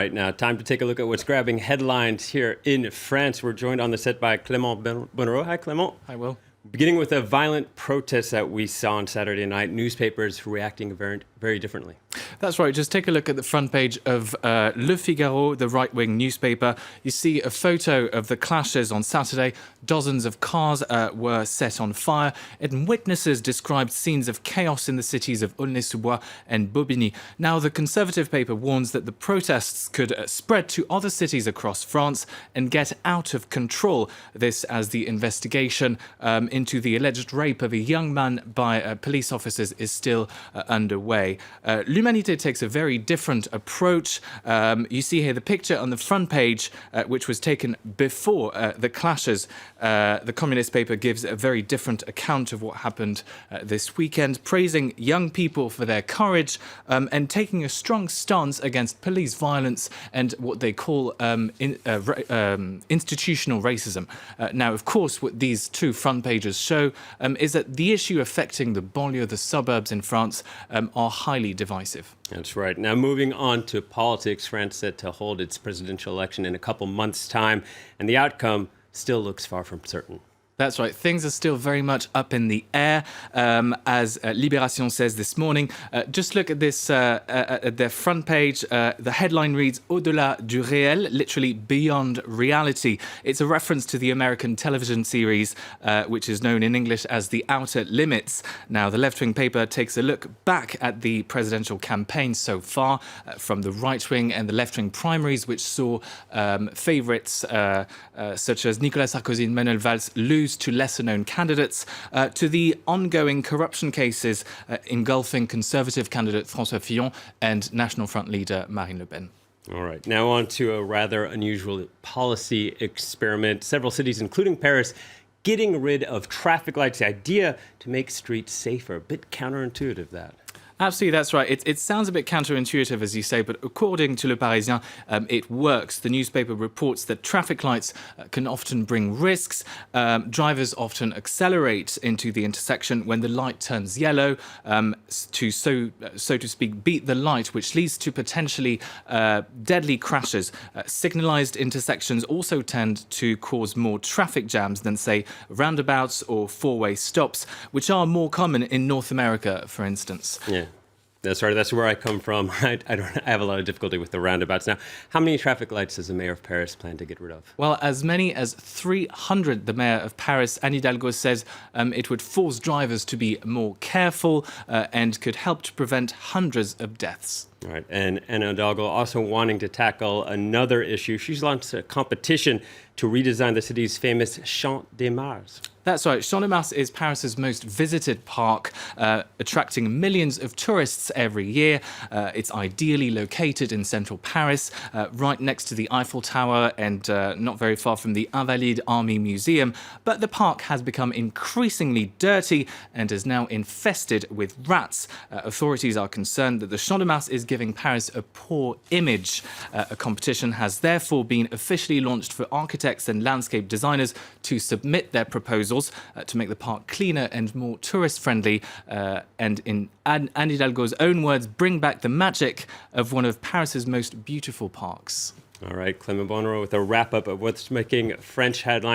Right now, time to take a look at what's grabbing headlines here in France. We're joined on the set by Clément Bonnereau. Hi, Clément. Hi, Will. Beginning with a violent protest that we saw on Saturday night, newspapers reacting very differently. That's right. Just take a look at the front page of Le Figaro, the right-wing newspaper. You see a photo of the clashes on Saturday. Dozens of cars were set on fire, and witnesses described scenes of chaos in the cities of Aulnay-sous-Bois and Bobigny. Now, the Conservative paper warns that the protests could spread to other cities across France and get out of control. This as the investigation into the alleged rape of a young man by police officers is still underway. L'Humanité takes a very different approach. You see here the picture on the front page, which was taken before the clashes. The Communist paper gives a very different account of what happened this weekend, praising young people for their courage and taking a strong stance against police violence and what they call institutional racism. Now, of course, what these two front pages show is that the issue affecting the banlieue, the suburbs in France, are highly divisive. That's right. Now, moving on to politics, France set to hold its presidential election in a couple months' time, and the outcome still looks far from certain. That's right. Things are still very much up in the air, as Libération says this morning. Just look at this, at their front page. The headline reads, Au-delà du réel, literally beyond reality. It's a reference to the American television series, which is known in English as The Outer Limits. Now, the left-wing paper takes a look back at the presidential campaign so far, from the right-wing and the left-wing primaries, which saw favourites such as Nicolas Sarkozy and Manuel Valls lose to lesser-known candidates, to the ongoing corruption cases engulfing Conservative candidate François Fillon and National Front leader Marine Le Pen. All right, now on to a rather unusual policy experiment. Several cities, including Paris, getting rid of traffic lights. The idea to make streets safer. A bit counterintuitive, that. Absolutely, that's right. It sounds a bit counterintuitive, as you say, but according to Le Parisien, it works. The newspaper reports that traffic lights can often bring risks. Drivers often accelerate into the intersection when the light turns yellow to, so to speak, beat the light, which leads to potentially deadly crashes. Signalised intersections also tend to cause more traffic jams than, say, roundabouts or four-way stops, which are more common in North America, for instance. Yeah. That's right. That's where I come from. I have a lot of difficulty with the roundabouts. Now, how many traffic lights does the mayor of Paris plan to get rid of? Well, as many as 300, the mayor of Paris, Anne Hidalgo, says it would force drivers to be more careful and could help to prevent hundreds of deaths. All right. And Anne Hidalgo also wanting to tackle another issue. She's launched a competition to redesign the city's famous Champ de Mars. That's right. Champ de Mars is Paris's most visited park, attracting millions of tourists every year. It's ideally located in central Paris, right next to the Eiffel Tower and not very far from the Invalides Army Museum. But the park has become increasingly dirty and is now infested with rats. Authorities are concerned that the Champ de Mars is giving Paris a poor image. A competition has therefore been officially launched for architects and landscape designers to submit their proposals to make the park cleaner and more tourist-friendly, and in Anne Hidalgo's own words, bring back the magic of one of Paris's most beautiful parks. All right, Clément Bonnereau with a wrap-up of what's making French headlines.